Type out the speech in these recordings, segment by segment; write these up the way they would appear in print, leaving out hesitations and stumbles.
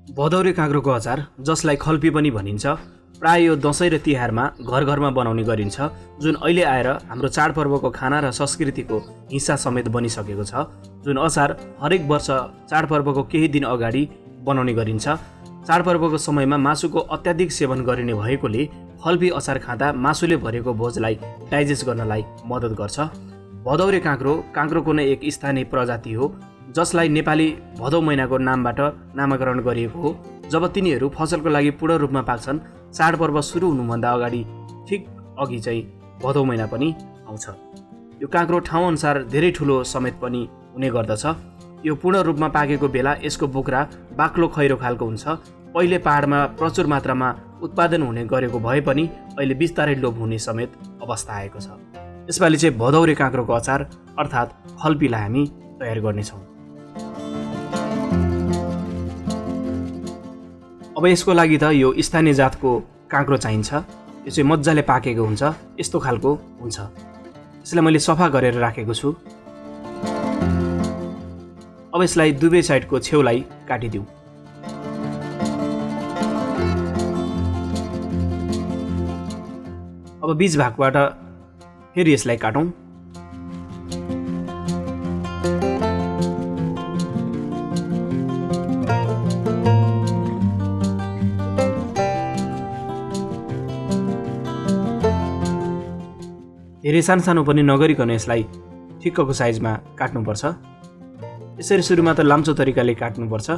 भदौरे काँक्रोको अचार जसलाई खल्पी पनि भनिन्छ प्राय यो दशैं र तिहारमा घर घरमा बनाउने गरिन्छ, जुन अहिले आएर हाम्रो चाडपर्वको खाना र संस्कृतिको हिस्सा समेत बनिसकेको छ। जुन अचार हरेक वर्ष चाडपर्वको केही दिन अगाडि बनाउने गरिन्छ। चाडपर्वको समयमा मासुको अत्याधिक सेवन गरिने भएकोले खल्पी अचार खाँदा मासुले भरेको भोजलाई डाइजेस्ट गर्नलाई मद्दत गर्छ। भदौरे काँक्रो काँक्रोको नै एक स्थानीय प्रजाति हो, जसलाई नेपाली भदौ महिनाको नामबाट नामाकरण गरिएको हो। जब तिनीहरू फसलको लागि पूर्ण रूपमा पाक्छन्, चाडपर्व सुरु हुनुभन्दा अगाडि ठिक अघि चाहिँ भदौ महिना पनि आउँछ। यो काँक्रो ठाउँ अनुसार धेरै ठुलो समेत पनि हुने गर्दछ। यो पूर्ण रूपमा पाकेको बेला यसको बोक्रा बाक्लो खैरो खालको हुन्छ। पहिले पहाडमा प्रचुर मात्रामा उत्पादन हुने गरेको भए पनि अहिले बिस्तारै लोप हुने समेत अवस्था आएको छ। यसपालि चाहिँ भदौरे काँक्रोको अचार अर्थात् खल्पीलाई हामी तयार गर्नेछौँ। अब यसको लागि त यो स्थानीय जातको काँक्रो चाहिन्छ। यो चाहिँ मजाले पाकेको हुन्छ, यस्तो खालको हुन्छ। यसलाई मैले सफा गरेर राखेको छु। अब यसलाई दुवै साइडको छेउलाई काटिदिउँ। अब बीच भागबाट फेरि यसलाई काटौँ। धेरै सानो पनि नगरिकन यसलाई ठिक्कको साइजमा काट्नुपर्छ। यसरी सुरुमा त लाम्चो तरिकाले काट्नुपर्छ।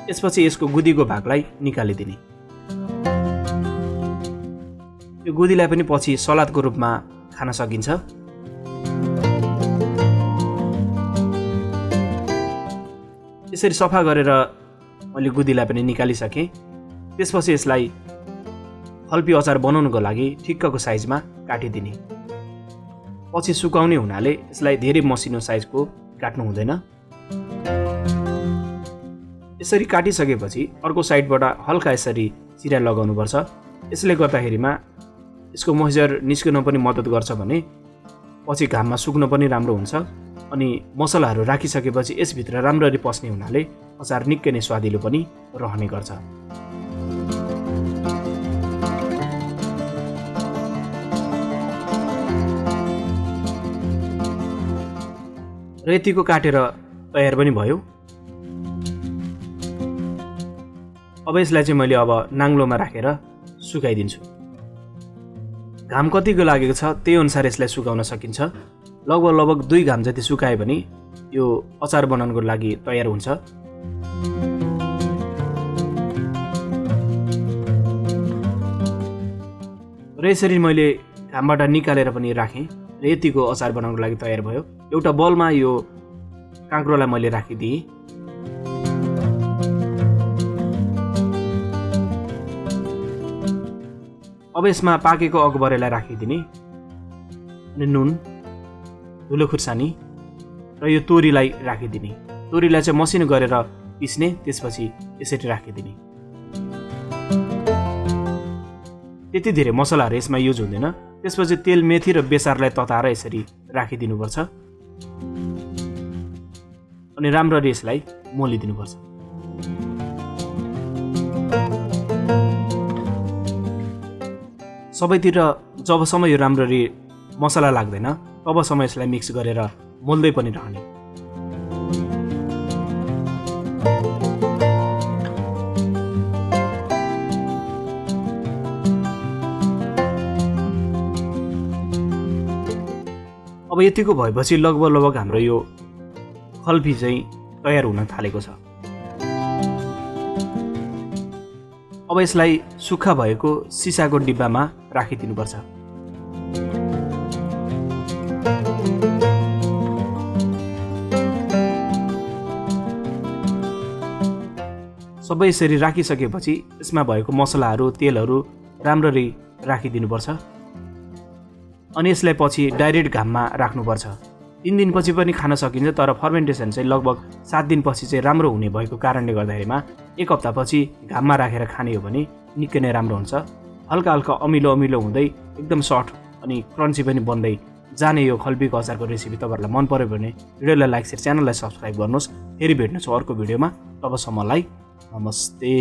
यसपछि यसको गुदीको भागलाई निकालिदिने। यो गुदीलाई पनि पछि सलादको रूपमा खान सकिन्छ। यसरी सफा गरेर मैले गुदीलाई पनि निकालिसकेँ। त्यसपछि यसलाई खल्पी अचार बनाउनुको लागि ठिक्कको साइजमा काटिदिने। पछि सुकाउने हुनाले यसलाई धेरै मसिनो साइजको काट्नु हुँदैन। यसरी काटिसकेपछि अर्को साइडबाट हल्का यसरी चिरा लगाउनुपर्छ। यसले गर्दाखेरिमा यसको मोइस्चर निस्किन पनि मद्दत गर्छ भने पछि घाममा सुक्न पनि राम्रो हुन्छ। अनि मसलाहरू राखिसकेपछि यसभित्र राम्ररी पस्ने हुनाले अचार निकै नै स्वादिलो पनि रहने गर्छ। र यतिको काटेर तयार पनि भयो। अब यसलाई चाहिँ मैले अब नाङ्लोमा राखेर सुकाइदिन्छु। घाम कतिको लागेको छ त्यही अनुसार यसलाई सुकाउन सकिन्छ। लगभग 2 घाम जति सुकायो भने यो अचार बनाउनको लागि तयार हुन्छ। र यसरी मैले घामबाट निकालेर पनि राखेँ र यतिको अचार बनाउनको लागि तयार भयो। एउटा बलमा यो काँक्रोलाई मैले राखिदिएँ। अब यसमा पाकेको अकबरेलाई राखिदिने अनि नुन, धुलो खुर्सानी र यो तोरीलाई राखिदिने। तोरीलाई चाहिँ मसिनो गरेर पिस्ने, त्यसपछि यसरी राखिदिने। त्यति धेरै मसलाहरू यसमा युज हुँदैन। त्यसपछि तेल, मेथी र बेसारलाई तताएर यसरी राखिदिनुपर्छ अनि राम्ररी यसलाई मोलिदिनुपर्छ। सबैतिर जबसम्म यो राम्ररी मसला लाग्दैन तबसम्म यसलाई मिक्स गरेर मोल्दै पनि रहने। अब यतिको भएपछि लगभग हाम्रो यो खल्पी चाहिँ तयार हुन थालेको छ। अब यसलाई सुक्खा भएको सिसाको डिब्बामा राखिदिनुपर्छ। सबै यसरी राखिसकेपछि यसमा भएको मसलाहरू, तेलहरू राम्ररी राखिदिनुपर्छ अनि यसलाई पछि डाइरेक्ट घाममा राख्नुपर्छ। 3 दिनपछि पनि खान सकिन्छ, तर फर्मेन्टेसन चाहिँ लगभग 7 दिनपछि चाहिँ राम्रो हुने भएको कारणले गर्दाखेरिमा 1 हप्तापछि घाममा राखेर खाने हो भने निकै नै राम्रो हुन्छ। हल्का हल्का अमिलो हुँदै एकदम सफ्ट अनि क्रन्ची पनि बन्दै जाने यो खल्पीको अचारको रेसिपी तपाईहरुलाई मन पर्यो भने भिडियोलाई लाइक, शेयर, च्यानललाई सब्स्क्राइब गर्नुहोस्। फेरि भेट्नेछौँ अर्को भिडियोमा। तबसम्मलाई नमस्ते।